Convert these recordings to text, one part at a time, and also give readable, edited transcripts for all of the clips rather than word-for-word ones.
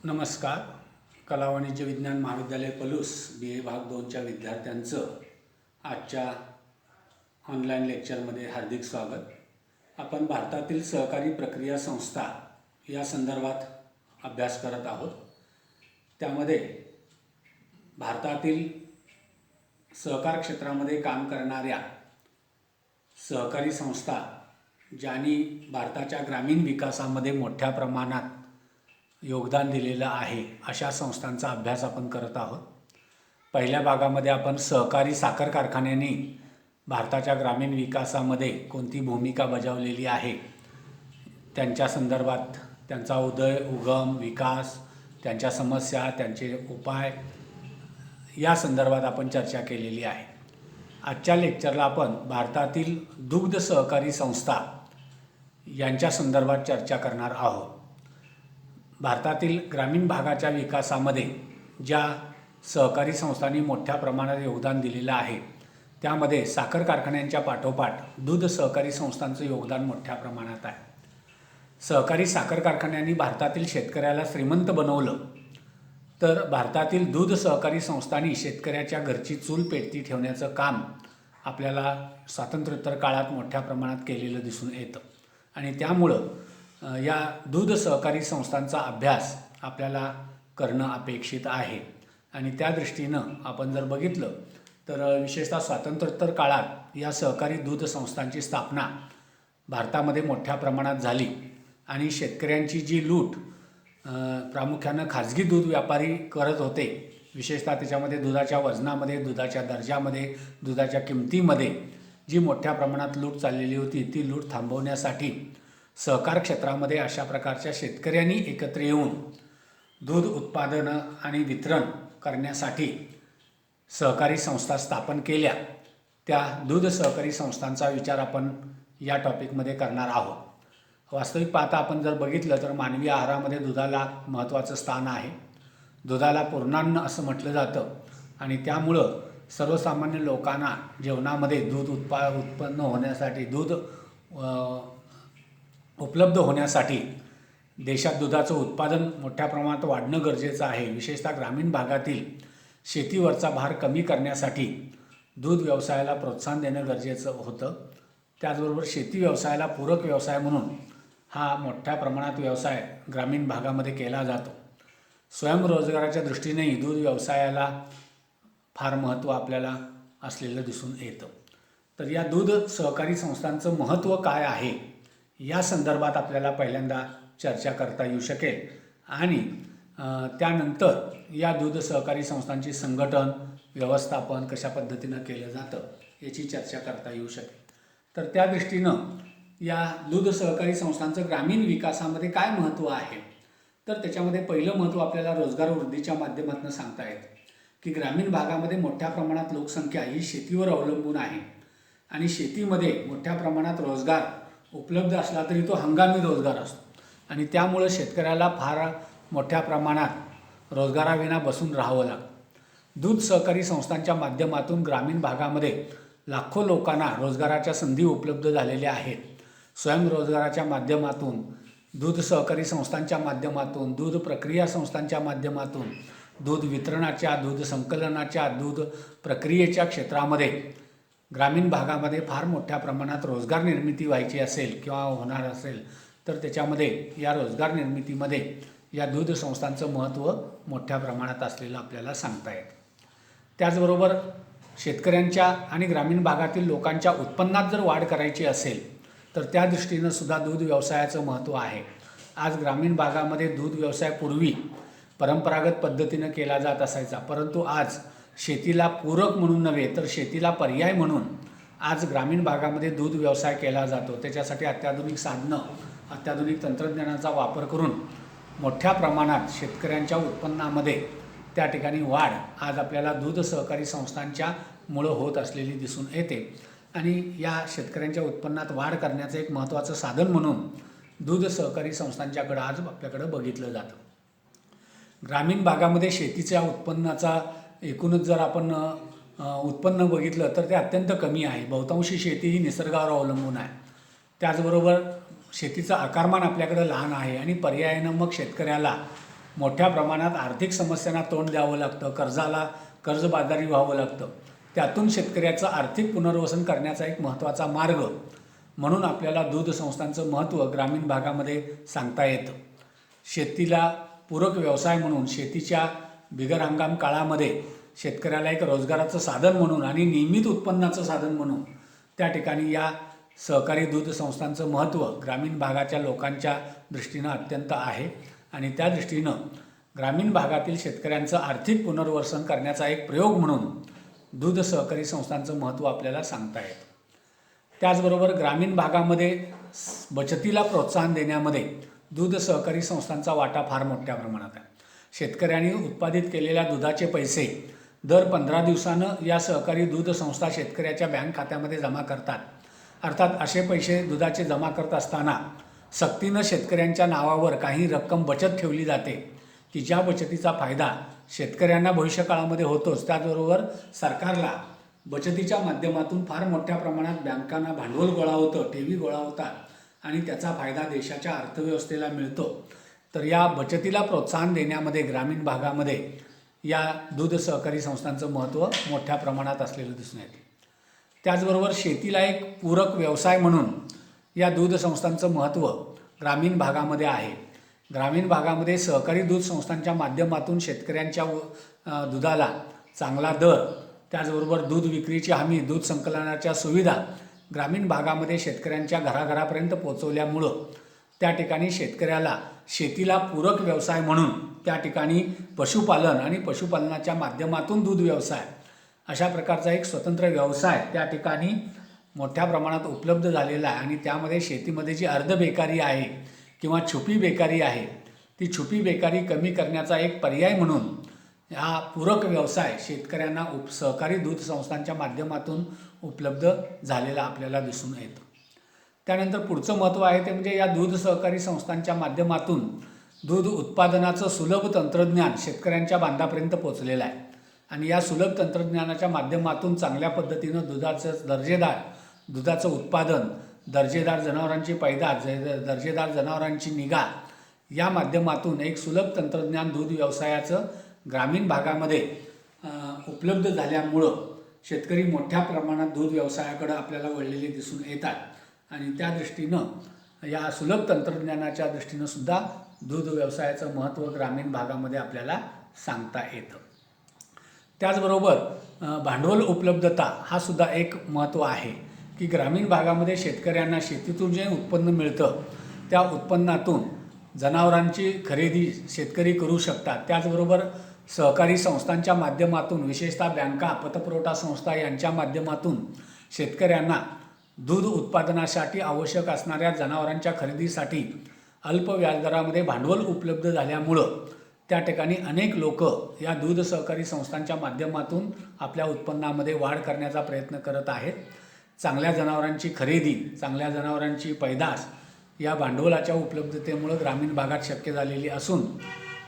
नमस्कार. कला वाणिज्य विज्ञान महाविद्यालय पलूस BA भाग 2च्या विद्यार्थ्यांचं आजच्या ऑनलाईन लेक्चरमध्ये हार्दिक स्वागत. आपण भारतातील सहकारी प्रक्रिया संस्था या संदर्भात अभ्यास करत आहोत. त्यामध्ये भारतातील सहकार क्षेत्रामध्ये काम करणाऱ्या सहकारी संस्था ज्यांनी भारताच्या ग्रामीण विकासामध्ये मोठ्या प्रमाणात योगदान दिलेलं आहे अशा संस्थांचा अभ्यास आपण करत आहोत. पहिल्या भागामध्ये आपण सहकारी साखर कारखान्यांनी भारताच्या ग्रामीण विकासामध्ये कोणती भूमिका बजावलेली आहे, त्यांच्या संदर्भात त्यांचा उगम, विकास, त्यांच्या समस्या, त्यांचे उपाय या संदर्भात आपण चर्चा केलेली आहे. आजच्या लेक्चरला आपण भारतातील दुग्ध सहकारी संस्था यांच्या संदर्भात चर्चा करणार आहोत. भारतातील ग्रामीण भागाच्या विकासामध्ये ज्या सहकारी संस्थांनी मोठ्या प्रमाणात योगदान दिलेलं आहे त्यामध्ये साखर कारखान्यांच्या पाठोपाठ दूध सहकारी संस्थांचं योगदान मोठ्या प्रमाणात आहे. सहकारी साखर कारखान्यांनी भारतातील शेतकऱ्याला श्रीमंत बनवलं, तर भारतातील दूध सहकारी संस्थांनी शेतकऱ्याच्या घरची चूल पेटती ठेवण्याचं काम आपल्याला स्वातंत्र्योत्तर काळात मोठ्या प्रमाणात केलेलं दिसून येतं. आणि त्यामुळं या दूध सहकारी संस्थांचा अभ्यास आपल्याला करणं अपेक्षित आहे. आणि त्या दृष्टीनं आपण जर बघितलं तर विशेषतः स्वातंत्र्योत्तर काळात या सहकारी दूध संस्थांची स्थापना भारतामध्ये मोठ्या प्रमाणात झाली आणि शेतकऱ्यांची जी लूट प्रामुख्यानं खाजगी दूध व्यापारी करत होते, विशेषतः त्याच्यामध्ये दुधाच्या वजनामध्ये, दुधाच्या दर्जामध्ये, दुधाच्या किमतीमध्ये जी मोठ्या प्रमाणात लूट चाललेली होती, ती लूट थांबवण्यासाठी सहकार क्षेत्रामध्ये अशा प्रकारच्या शेतकऱ्यांनी एकत्र येऊन दूध उत्पादनं आणि वितरण करण्यासाठी सहकारी संस्था स्थापन केल्या. त्या दूध सहकारी संस्थांचा विचार आपण या टॉपिकमध्ये करणार आहोत. वास्तविक पाहता आपण जर बघितलं तर मानवी आहारामध्ये दुधाला महत्त्वाचं स्थान आहे. दुधाला पूर्णान्न असं म्हटलं जातं आणि त्यामुळं सर्वसामान्य लोकांना जेवणामध्ये दूध उत्पन्न होण्यासाठी, दूध उपलब्ध होण्यासाठी देशात दुधाचं उत्पादन मोठ्या प्रमाणात वाढणं गरजेचं आहे. विशेषतः ग्रामीण भागातील शेतीवरचा भार कमी करण्यासाठी दूध व्यवसायाला प्रोत्साहन देणं गरजेचं होतं. त्याचबरोबर शेती व्यवसायाला पूरक व्यवसाय म्हणून हा मोठ्या प्रमाणात व्यवसाय ग्रामीण भागामध्ये केला जातो. स्वयंरोजगाराच्या दृष्टीनेही दूध व्यवसायाला फार महत्त्व आपल्याला असलेलं दिसून येतं. तर या दूध सहकारी संस्थांचं महत्त्व काय आहे या संदर्भात आपल्याला पहिल्यांदा चर्चा करता येऊ शकेल आणि त्यानंतर या दूध सहकारी संस्थांची संघटन, व्यवस्थापन कशा पद्धतीनं केलं जातं याची चर्चा करता येऊ शकेल. तर त्या दृष्टीनं या दूध सहकारी संस्थांचं ग्रामीण विकासामध्ये काय महत्त्व आहे, तर त्याच्यामध्ये पहिलं महत्त्व आपल्याला रोजगार वृद्धीच्या माध्यमातून सांगता येतं की ग्रामीण भागामध्ये मोठ्या प्रमाणात लोकसंख्या ही शेतीवर अवलंबून आहे आणि शेतीमध्ये मोठ्या प्रमाणात रोजगार उपलब्ध असला तरी तो हंगामी रोजगार असतो आणि त्यामुळं शेतकऱ्याला फार मोठ्या प्रमाणात रोजगाराविना बसून राहावं लागतं. दूध सहकारी संस्थांच्या माध्यमातून ग्रामीण भागामध्ये लाखो लोकांना रोजगाराच्या संधी उपलब्ध झालेल्या आहेत. स्वयंरोजगाराच्या माध्यमातून, दूध सहकारी संस्थांच्या माध्यमातून, दूध प्रक्रिया संस्थांच्या माध्यमातून, दूध वितरणाच्या, दूध संकलनाच्या, दूध प्रक्रियेच्या क्षेत्रामध्ये ग्रामीण भागामध्ये फार मोठ्या प्रमाणात रोजगार निर्मिती व्हायची असेल किंवा होणार असेल तर त्याच्यामध्ये या रोजगार निर्मितीमध्ये या दूध संस्थांचं महत्त्व मोठ्या प्रमाणात असलेलं आपल्याला सांगता येतं. त्याचबरोबर शेतकऱ्यांच्या आणि ग्रामीण भागातील लोकांच्या उत्पन्नात जर वाढ करायची असेल तर त्या दृष्टीनं सुद्धा दूध व्यवसायाचं महत्त्व आहे. आज ग्रामीण भागामध्ये दूध व्यवसाय पूर्वी परंपरागत पद्धतीनं केला जात असायचा, परंतु आज शेतीला पूरक म्हणून नव्हे तर शेतीला पर्याय म्हणून आज ग्रामीण भागामध्ये दूध व्यवसाय केला जातो. त्याच्यासाठी अत्याधुनिक साधनं, अत्याधुनिक तंत्रज्ञानाचा वापर करून मोठ्या प्रमाणात शेतकऱ्यांच्या उत्पन्नामध्ये त्या ठिकाणी वाढ आज आपल्याला दूध सहकारी संस्थांच्या मुळं होत असलेली दिसून येते. आणि या शेतकऱ्यांच्या उत्पन्नात वाढ करण्याचं एक महत्त्वाचं साधन म्हणून दूध सहकारी संस्थांच्याकडं आज आपल्याकडं बघितलं जातं. ग्रामीण भागामध्ये शेतीच्या उत्पन्नाचा एकूणच जर आपण उत्पन्न बघितलं तर ते अत्यंत कमी आहे. बहुतांशी शेती ही निसर्गावर अवलंबून आहे. त्याचबरोबर शेतीचं आकारमान आपल्याकडे लहान आहे आणि पर्यायानं मग शेतकऱ्याला मोठ्या प्रमाणात आर्थिक समस्यांना तोंड द्यावं लागतं, कर्जबाजारी व्हावं लागतं. त्यातून शेतकऱ्याचं आर्थिक पुनर्वसन करण्याचा एक महत्त्वाचा मार्ग म्हणून आपल्याला दूध संस्थांचं महत्त्व ग्रामीण भागामध्ये सांगता येतं. शेतीला पूरक व्यवसाय म्हणून, शेतीच्या बिगर हंगाम काळामध्ये शेतकऱ्याला एक रोजगाराचं साधन म्हणून आणि नियमित उत्पन्नाचं साधन म्हणून त्या ठिकाणी या सहकारी दूध संस्थांचं महत्त्व ग्रामीण भागाच्या लोकांच्या दृष्टीनं अत्यंत आहे. आणि त्या दृष्टीनं ग्रामीण भागातील शेतकऱ्यांचं आर्थिक पुनर्वसन करण्याचा एक प्रयोग म्हणून दूध सहकारी संस्थांचं महत्त्व आपल्याला सांगता येतं. त्याचबरोबर ग्रामीण भागामध्ये बचतीला प्रोत्साहन देण्यामध्ये दूध सहकारी संस्थांचा वाटा फार मोठ्या प्रमाणात आहे. शेतकऱ्यांनी उत्पादित केलेल्या दुधाचे पैसे दर 15 दिवसानं या सहकारी दूध संस्था शेतकऱ्याच्या बँक खात्यामध्ये जमा करतात. अर्थात असे पैसे दुधाचे जमा करत असताना सक्तीनं शेतकऱ्यांच्या नावावर काही रक्कम बचत ठेवली जाते की ज्या बचतीचा फायदा शेतकऱ्यांना भविष्यकाळामध्ये होतोच. त्याचबरोबर सरकारला बचतीच्या माध्यमातून फार मोठ्या प्रमाणात बँकांना भांडवल गोळा होतं, ठेवी गोळा होतात आणि त्याचा फायदा देशाच्या अर्थव्यवस्थेला मिळतो. तर या बचतीला प्रोत्साहन देण्यामध्ये ग्रामीण भागामध्ये या दूध सहकारी संस्थांचं महत्त्व मोठ्या प्रमाणात असलेलं दिसून येते. त्याचबरोबर शेतीला एक पूरक व्यवसाय म्हणून या दूध संस्थांचं महत्त्व ग्रामीण भागामध्ये आहे. ग्रामीण भागामध्ये सहकारी दूध संस्थांच्या माध्यमातून शेतकऱ्यांच्या दुधाला चांगला दर, त्याचबरोबर दूध विक्रीची हमी, दूध संकलनाच्या सुविधा ग्रामीण भागामध्ये शेतकऱ्यांच्या घराघरापर्यंत पोहोचवल्यामुळं त्या ठिकाणी शेतकऱ्याला शेतीला पूरक व्यवसाय म्हणून त्या ठिकाणी पशुपालन आणि पशुपालनाच्या माध्यमातून दूध व्यवसाय अशा प्रकारचा एक स्वतंत्र व्यवसाय त्या ठिकाणी मोठ्या प्रमाणात उपलब्ध झालेला आहे. आणि त्यामध्ये शेतीमध्ये जी अर्ध बेकारी आहे किंवा छुपी बेकारी आहे, ती छुपी बेकारी कमी करण्याचा एक पर्याय म्हणून हा पूरक व्यवसाय शेतकऱ्यांना सहकारी दूध संस्थांच्या माध्यमातून उपलब्ध झालेला आपल्याला दिसून येतं. त्यानंतर पुढचं महत्त्व आहे ते म्हणजे या दूध सहकारी संस्थांच्या माध्यमातून दूध उत्पादनाचं सुलभ तंत्रज्ञान शेतकऱ्यांच्या बांधापर्यंत पोचलेलं आहे. आणि या सुलभ तंत्रज्ञानाच्या माध्यमातून चांगल्या पद्धतीनं दुधाचं उत्पादन, दर्जेदार जनावरांची पैदास, दर्जेदार जनावरांची निगा या माध्यमातून एक सुलभ तंत्रज्ञान दूध व्यवसायाचं ग्रामीण भागामध्ये उपलब्ध झाल्यामुळं शेतकरी मोठ्या प्रमाणात दूध व्यवसायाकडे आपल्याला वळलेले दिसून येतात. आणि त्या दृष्टीनं या सुलभ तंत्रज्ञानाच्या दृष्टीनं सुद्धा दूध व्यवसायाचं महत्त्व ग्रामीण भागामध्ये आपल्याला सांगता येतं. त्याचबरोबर भांडवल उपलब्धता हा सुद्धा एक महत्त्व आहे की ग्रामीण भागामध्ये शेतकऱ्यांना शेतीतून जे उत्पन्न मिळतं त्या उत्पन्नातून जनावरांची खरेदी शेतकरी करू शकतात. त्याचबरोबर सहकारी संस्थांच्या माध्यमातून, विशेषतः बँका, पतपुरवठा संस्था यांच्या माध्यमातून शेतकऱ्यांना दूध उत्पादनासाठी आवश्यक असणाऱ्या जनावरांच्या खरेदीसाठी अल्प व्याजदरामध्ये भांडवल उपलब्ध झाल्यामुळं त्या ठिकाणी अनेक लोक या दूध सहकारी संस्थांच्या माध्यमातून आपल्या उत्पन्नामध्ये वाढ करण्याचा प्रयत्न करत आहेत. चांगल्या जनावरांची खरेदी, चांगल्या जनावरांची पैदास या भांडवलाच्या उपलब्धतेमुळं ग्रामीण भागात शक्य झालेली असून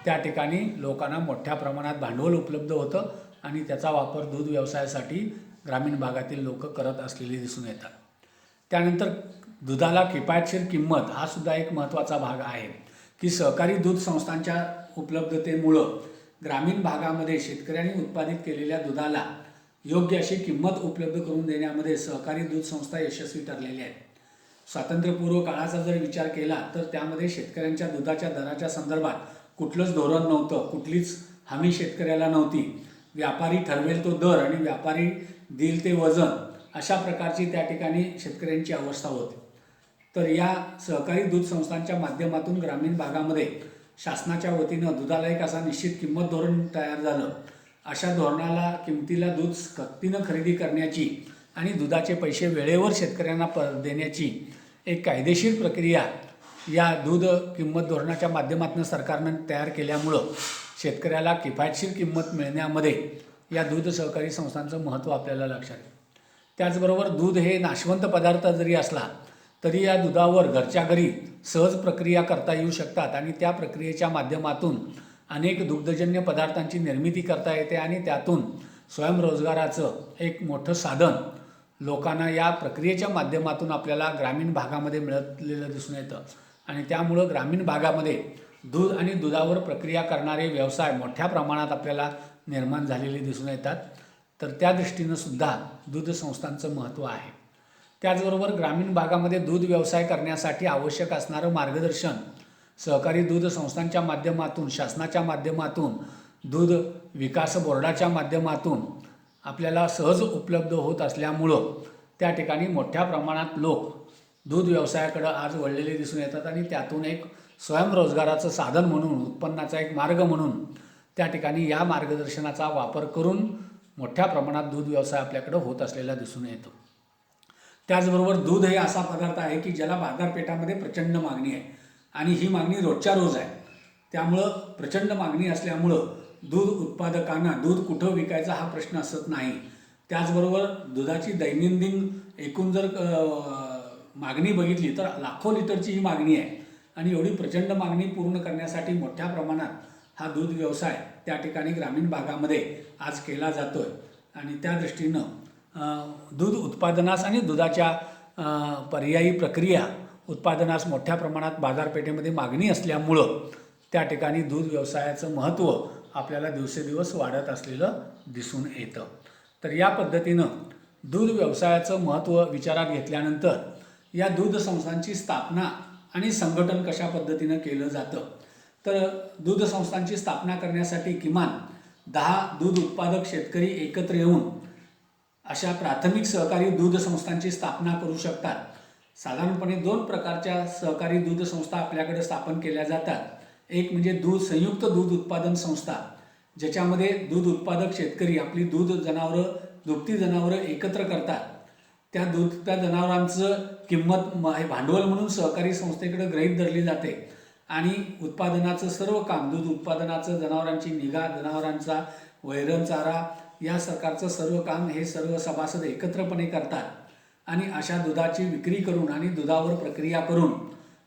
त्या ठिकाणी लोकांना मोठ्या प्रमाणात भांडवल उपलब्ध होतं आणि त्याचा वापर दूध व्यवसायासाठी ग्रामीण भागातील लोक करत असलेली दिसून येतात. त्यानंतर दुधाला किफायतशीर किंमत हा सुद्धा एक महत्त्वाचा भाग आहे की सहकारी दूध संस्थांच्या उपलब्धतेमुळं ग्रामीण भागामध्ये शेतकऱ्यांनी उत्पादित केलेल्या दुधाला योग्य अशी किंमत उपलब्ध करून देण्यामध्ये सहकारी दूध संस्था यशस्वी ठरलेल्या आहेत. स्वातंत्र्यपूर्व काळाचा जर विचार केला तर त्यामध्ये शेतकऱ्यांच्या दुधाच्या दराच्या संदर्भात कुठलंच धोरण नव्हतं, कुठलीच हमी शेतकऱ्याला नव्हती. व्यापारी ठरवेल तो दर आणि व्यापारी देईल ते वजन अशा प्रकारची त्या ठिकाणी शेतकऱ्यांची अवस्था होती. तर या सहकारी दूध संस्थांच्या माध्यमातून ग्रामीण भागामध्ये शासनाच्या वतीनं दुधाला एक असा निश्चित किंमत धोरण तयार झालं. अशा धोरणाला, किमतीला दूध सक्तीनं खरेदी करण्याची आणि दुधाचे पैसे वेळेवर शेतकऱ्यांना देण्याची एक कायदेशीर प्रक्रिया या दूध किंमत धोरणाच्या माध्यमातून सरकारनं तयार केल्यामुळं शेतकऱ्याला किफायतशीर किंमत मिळण्यामध्ये या दूध सहकारी संस्थांचं महत्त्व आपल्याला लक्षात येतं. त्याचबरोबर दूध हे नाशवंत पदार्थ जरी असला तरी या दुधावर घरच्या घरी सहज प्रक्रिया करता येऊ शकतात आणि त्या प्रक्रियेच्या माध्यमातून अनेक दुग्धजन्य पदार्थांची निर्मिती करता येते आणि त्यातून स्वयंरोजगाराचं एक मोठं साधन लोकांना या प्रक्रियेच्या माध्यमातून आपल्याला ग्रामीण भागामध्ये मिळतलेलं दिसून येतं. आणि त्यामुळं ग्रामीण भागामध्ये दूध आणि दुधावर प्रक्रिया करणारे व्यवसाय मोठ्या प्रमाणात आपल्याला निर्माण झालेले दिसून येतात. तर त्या दृष्टीनं सुद्धा दूध संस्थांचं महत्त्व आहे. त्याचबरोबर ग्रामीण भागामध्ये दूध व्यवसाय करण्यासाठी आवश्यक असणारं मार्गदर्शन सहकारी दूध संस्थांच्या माध्यमातून, शासनाच्या माध्यमातून, दूध विकास बोर्डाच्या माध्यमातून आपल्याला सहज उपलब्ध होत असल्यामुळं त्या ठिकाणी मोठ्या प्रमाणात लोक दूध व्यवसायाकडं आज वळलेले दिसून येतात आणि त्यातून एक स्वयंरोजगाराचं साधन म्हणून, उत्पन्नाचा एक मार्ग म्हणून त्या ठिकाणी या मार्गदर्शनाचा वापर करून मोठ्या प्रमाणात दूध व्यवसाय आपल्याकडं होत असलेला दिसून येतो. त्याचबरोबर दूध हे असा पदार्थ आहे की ज्याला बाजारपेठामध्ये प्रचंड मागणी आहे आणि ही मागणी रोजच्या रोज आहे. त्यामुळं प्रचंड मागणी असल्यामुळं दूध उत्पादकांना दूध कुठं विकायचा हा प्रश्न असत नाही. त्याचबरोबर दुधाची दैनंदिन एकूण जर मागणी बघितली तर लाखो लिटरची ही मागणी आहे आणि एवढी प्रचंड मागणी पूर्ण करण्यासाठी मोठ्या प्रमाणात हा दूध व्यवसाय त्या ठिकाणी ग्रामीण भागामध्ये आज केला जातो आहे आणि त्या दृष्टीनं दूध उत्पादनास आणि दुधाच्या पर्यायी प्रक्रिया उत्पादनास मोठ्या प्रमाणात बाजारपेठेमध्ये मागणी असल्यामुळं त्या ठिकाणी दूध व्यवसायाचं महत्त्व आपल्याला दिवसेदिवस वाढत असलेलं दिसून येतं. तर या पद्धतीनं दूध व्यवसायाचं महत्त्व विचारात घेतल्यानंतर या दूध संस्थांची स्थापना आणि संघटन कशा पद्धतीनं केलं जातं, तर दूध संस्थांची स्थापना करण्यासाठी किमान 10 दूध उत्पादक शेतकरी एकत्र येऊन अशा प्राथमिक सहकारी दूध संस्थांची स्थापना करू शकतात. साधारणपणे 2 प्रकारच्या सहकारी दूध संस्था आपल्याकडे स्थापन केल्या जातात. एक म्हणजे संयुक्त दूध उत्पादन संस्था, ज्याच्यामध्ये दूध उत्पादक शेतकरी आपली दुभती जनावरं एकत्र करतात. त्या जनावरांचं किंमत भांडवल म्हणून सहकारी संस्थेकडे गृहीत धरली जाते आणि उत्पादनाचं सर्व काम, दूध उत्पादनाचं, जनावरांची निगा, जनावरांचा वैरण चारा या सरकारचं सर्व काम हे सर्व सभासद एकत्रपणे करतात आणि अशा दुधाची विक्री करून आणि दुधावर प्रक्रिया करून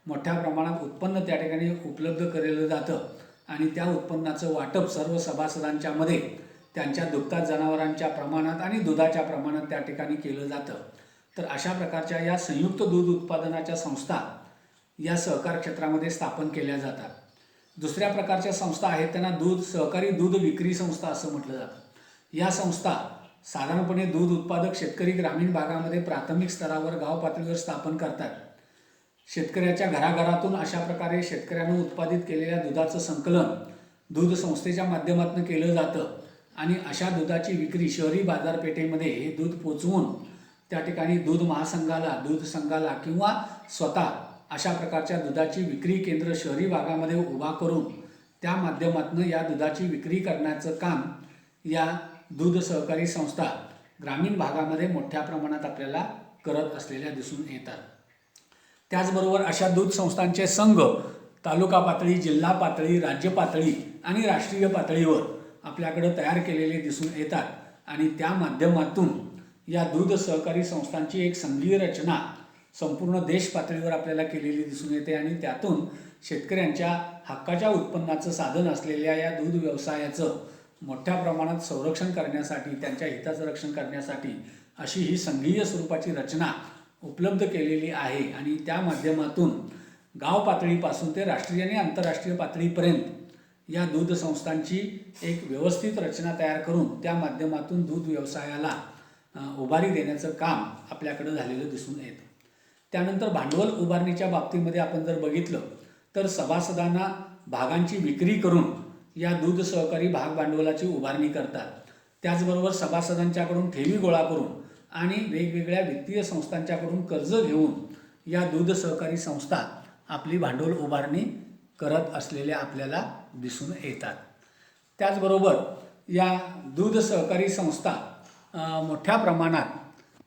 मोठ्या प्रमाणात उत्पन्न त्या ठिकाणी उपलब्ध केलेलं जातं आणि त्या उत्पन्नाचं वाटप सर्व सभासदांच्या मध्ये त्यांच्या दुभत्या जनावरांच्या प्रमाणात आणि दुधाच्या प्रमाणात त्या ठिकाणी केलं जातं. तर अशा प्रकारच्या या संयुक्त दूध उत्पादनाच्या संस्था या सहकार क्षेत्रामध्ये स्थापन केल्या जातात. दुसऱ्या प्रकारच्या संस्था आहेत त्यांना सहकारी दूध विक्री संस्था असं म्हटलं जातं. या संस्था साधारणपणे दूध उत्पादक शेतकरी ग्रामीण भागामध्ये प्राथमिक स्तरावर गाव पातळीवर स्थापन करतात. शेतकऱ्याच्या घराघरातून अशा प्रकारे शेतकऱ्यानं उत्पादित केलेल्या दुधाचं संकलन दूध संस्थेच्या माध्यमातून केलं जातं आणि अशा दुधाची विक्री शहरी बाजारपेठेमध्ये हे दूध पोचवून त्या ठिकाणी दूध महासंघाला, दूध संघाला किंवा स्वतः अशा प्रकारच्या दुधाची विक्री केंद्र शहरी भागामध्ये उभा करून त्या माध्यमातून या दुधाची विक्री करण्याचं काम या दूध सहकारी संस्था ग्रामीण भागामध्ये मोठ्या प्रमाणात आपल्याला करत असलेल्या दिसून येतात. त्याचबरोबर अशा दूध संस्थांचे संघ तालुका पातळी, जिल्हा पातळी, राज्य पातळी आणि राष्ट्रीय पातळीवर आपल्याकडे तयार केलेले दिसून येतात आणि त्या माध्यमातून या दूध सहकारी संस्थांची एक संघीय रचना संपूर्ण देश पातळीवर आपल्याला केलेली दिसून येते आणि त्यातून शेतकऱ्यांच्या हक्काच्या उत्पन्नाचं साधन असलेल्या या दूध व्यवसायाचं मोठ्या प्रमाणात संरक्षण करण्यासाठी, त्यांच्या हिताचं रक्षण करण्यासाठी अशी ही संघीय स्वरूपाची रचना उपलब्ध केलेली आहे आणि त्या माध्यमातून गाव पातळीपासून ते राष्ट्रीय आणि आंतरराष्ट्रीय पातळीपर्यंत या दूध संस्थांची एक व्यवस्थित रचना तयार करून त्या माध्यमातून दूध व्यवसायाला उभारी देण्याचं काम आपल्याकडे झालेलं दिसून येतं. त्यानंतर भांडवल उभारणीच्या बाबतीमध्ये आपण जर बघितलं तर सभासदांना भागांची विक्री करून या दूध सहकारी भाग भांडवलाची उभारणी करतात. त्याचबरोबर सभासदांच्याकडून ठेवी गोळा करून आणि वेगवेगळ्या वित्तीय संस्थांच्याकडून कर्ज घेऊन या दूध सहकारी संस्था आपली भांडवल उभारणी करत असलेल्या आपल्याला दिसून येतात. त्याचबरोबर या दूध सहकारी संस्था मोठ्या प्रमाणात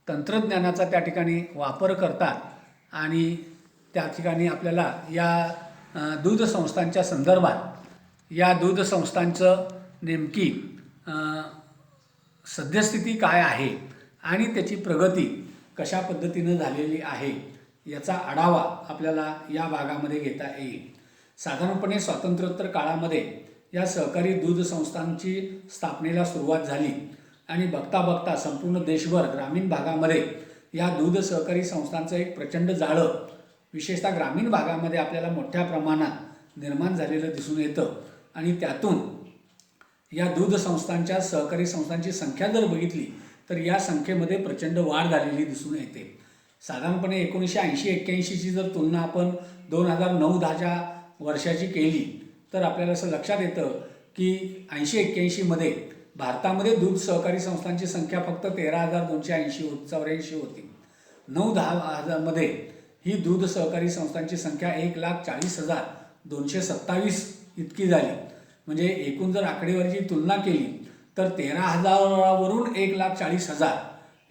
तंत्रज्ञानाचा त्या ठिकाणी वापर करतात आणि त्या ठिकाणी आपल्याला या दूध संस्थांच्या संदर्भात या दूध संस्थांचं नेमकी सद्यस्थिती काय आहे आणि त्याची प्रगती कशा पद्धतीनं झालेली आहे याचा आढावा आपल्याला या भागामध्ये घेता येईल. साधारणपणे स्वातंत्र्योत्तर काळामध्ये या सहकारी दूध संस्थांची स्थापनेला सुरुवात झाली आणि बघता बघता संपूर्ण देशभर ग्रामीण भागामध्ये या दूध सहकारी संस्थांचं एक प्रचंड जाळं विशेषतः ग्रामीण भागामध्ये आपल्याला मोठ्या प्रमाणात निर्माण झालेलं दिसून येतं आणि त्यातून या दूध संस्थांच्या सहकारी संस्थांची संख्या जर बघितली तर या संख्येमध्ये प्रचंड वाढ झालेली दिसून येते. साधारणपणे 1980-81ची जर तुलना आपण 2009-10च्या वर्षाची केली तर आपल्याला असं लक्षात येतं की 80-81मध्ये भारतामध्ये दूध सहकारी संस्थांची संख्या फक्त 13,284 होती. 9-10मध्ये ही दूध सहकारी संस्थांची संख्या 1,40,227 इतकी झाली. म्हणजे एकूण जर आकडेवारीची तुलना केली तर 13,000वरून 1,40,000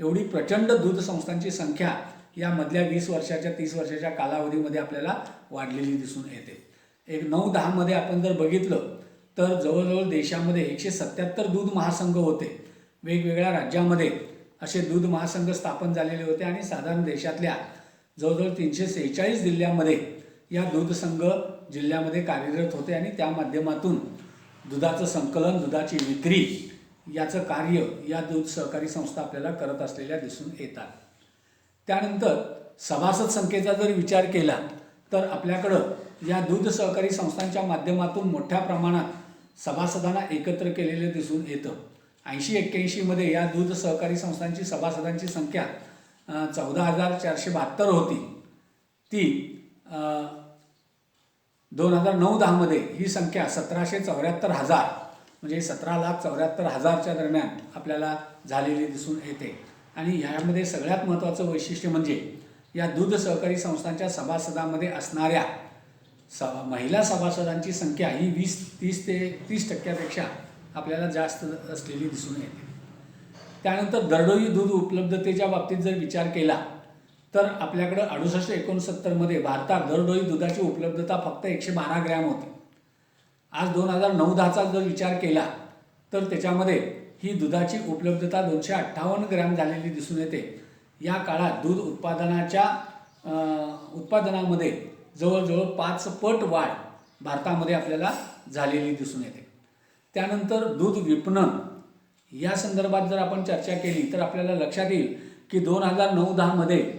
एवढी प्रचंड दूध संस्थांची संख्या या मधल्या 20 वर्षाच्या 30 वर्षाच्या कालावधीमध्ये आपल्याला वाढलेली दिसून येते. 9-10मध्ये आपण जर बघितलं तर जवळजवळ देशामध्ये 177 दूध महासंघ होते. वेगवेगळ्या राज्यामध्ये असे दूध महासंघ स्थापन झालेले होते आणि साधारण देशातल्या जवळजवळ 346 जिल्ह्यामध्ये या दूध संघ जिल्ह्यामध्ये कार्यरत होते आणि त्या माध्यमातून दुधाचं संकलन, दुधाची विक्री याचं कार्य या दूध सहकारी संस्था आपल्याला करत असलेल्या दिसून येतात. त्यानंतर सभासद संख्येचा जर विचार केला तर आपल्याकडं या दूध सहकारी संस्थांच्या माध्यमातून मोठ्या प्रमाणात सभासदांना एकत्र केलेले दिसून येतं. 80-81मध्ये या दूध सहकारी संस्थांची सभासदांची संख्या 14,472 होती. ती 2009-10मध्ये ही संख्या 17,74,000 म्हणजे 17,74,000च्या दरम्यान आपल्याला झालेली दिसून येते. आणि यामध्ये सगळ्यात महत्त्वाचं वैशिष्ट्य म्हणजे या दूध सहकारी संस्थांच्या सभासदांमध्ये असणाऱ्या महिला सभासदांची संख्या ही 30 ते 30% आपल्याला जास्त असलेली दिसून येते. त्यानंतर दरडोई दूध उपलब्धतेच्या बाबतीत जर विचार केला तर आपल्याकडं 68-69मध्ये भारतात दरडोई दुधाची उपलब्धता फक्त 112 ग्रॅम होती. आज 2009-10चा जर विचार केला तर त्याच्यामध्ये ही दुधाची उपलब्धता 258 ग्रॅम झालेली दिसून येते. या काळात दूध उत्पादनामध्ये जवळजवळ 5 पट वाढ भारतामध्ये आपल्याला झालेली दिसून येते. त्यानंतर दूध विपणन या संदर्भात जर आपण चर्चा केली तर आपल्याला लक्षात येईल की 2009-10मध्ये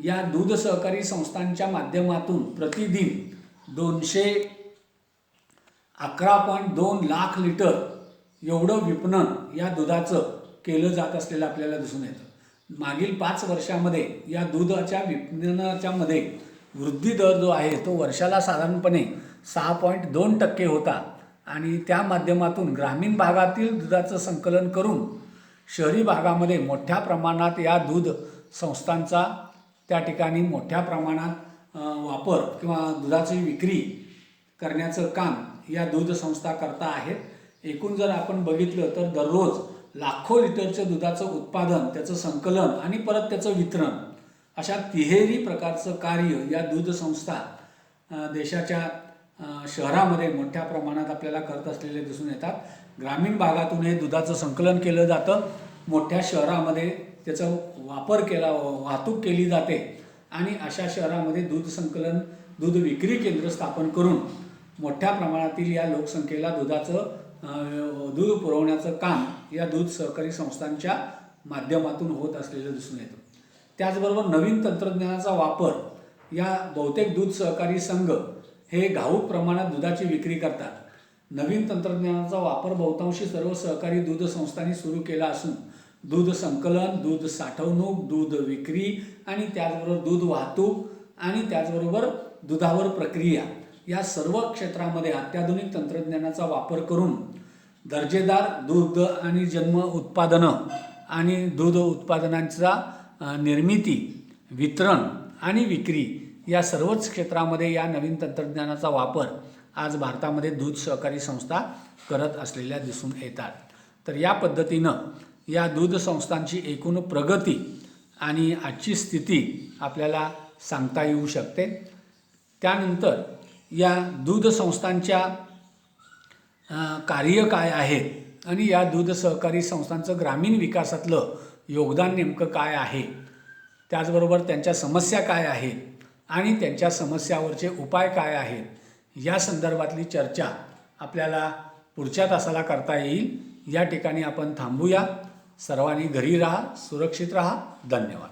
या दूध सहकारी संस्थांच्या माध्यमातून प्रतिदिन 211.2 लाख लिटर एवढं विपणन या दुधाचं केलं जात असलेलं आपल्याला दिसून येतं. मागील 5 वर्षामध्ये या दुधाच्या विपणनाच्या मध्ये वृद्धी दर जो आहे तो वर्षाला साधारणपणे 6.2% होता आणि त्या माध्यमातून ग्रामीण भागातील दुधाचं संकलन करून शहरी भागामध्ये मोठ्या प्रमाणात या दूध संस्थांचा त्या ठिकाणी मोठ्या प्रमाणात वापर किंवा दुधाची विक्री करण्याचं काम या दूध संस्था करता आहेत. एकूण जर आपण बघितलं तर दररोज लाखो लिटरचं दुधाचं उत्पादन, त्याचं संकलन आणि परत त्याचं वितरण अशा तिहेरी प्रकारचं कार्य या दूध संस्था देशाच्या शहरामध्ये मोठ्या प्रमाणात आपल्याला करत असलेले दिसून येतात. ग्रामीण भागातून हे दुधाचं संकलन केलं जातं, मोठ्या शहरामध्ये त्याचा वाहतूक केली जाते आणि अशा शहरामध्ये दूध संकलन, दूध विक्री केंद्र स्थापन करून मोठ्या प्रमाणातील या लोकसंख्येला दूध पुरवण्याचं काम या दूध सहकारी संस्थांच्या माध्यमातून होत असलेलं दिसून येतं. त्याचबरोबर नवीन तंत्रज्ञानाचा वापर या बहुतेक दूध सहकारी संघ हे घाऊक प्रमाणात दुधाची विक्री करतात. नवीन तंत्रज्ञानाचा वापर बहुतांशी सर्व सहकारी दूध संस्थांनी सुरू केला असून दूध संकलन, दूध साठवणूक, दूध विक्री आणि त्याचबरोबर दूध वाहतूक आणि त्याचबरोबर दुधावर प्रक्रिया या सर्व क्षेत्रामध्ये अत्याधुनिक तंत्रज्ञानाचा वापर करून दर्जेदार दूध आणि जन्म उत्पादनं आणि दूध उत्पादनांचा निर्मिती, वितरण आणि विक्री या सर्वच क्षेत्रामध्ये या नवीन तंत्रज्ञानाचा वापर आज भारतामध्ये दूध सहकारी संस्था करत असलेल्या दिसून येतात. तर या पद्धतीनं या दूध संस्थांची एकूण प्रगती आणि आजची स्थिती आपल्याला सांगता येऊ शकते. त्यानंतर या दूध संस्थांच्या कार्य काय आहेत आणि या दूध सहकारी संस्थांचं ग्रामीण विकासातलं योगदान नेमकं काय आहे, त्याचबरोबर त्यांच्या समस्या काय आहेत आणि त्यांच्या समस्यावरचे उपाय काय आहेत, या संदर्भातली चर्चा आपल्याला पुढच्या तासाला करता येईल. या ठिकाणी आपण थांबूया. सर्वांनी घरी राहा, सुरक्षित राहा. धन्यवाद.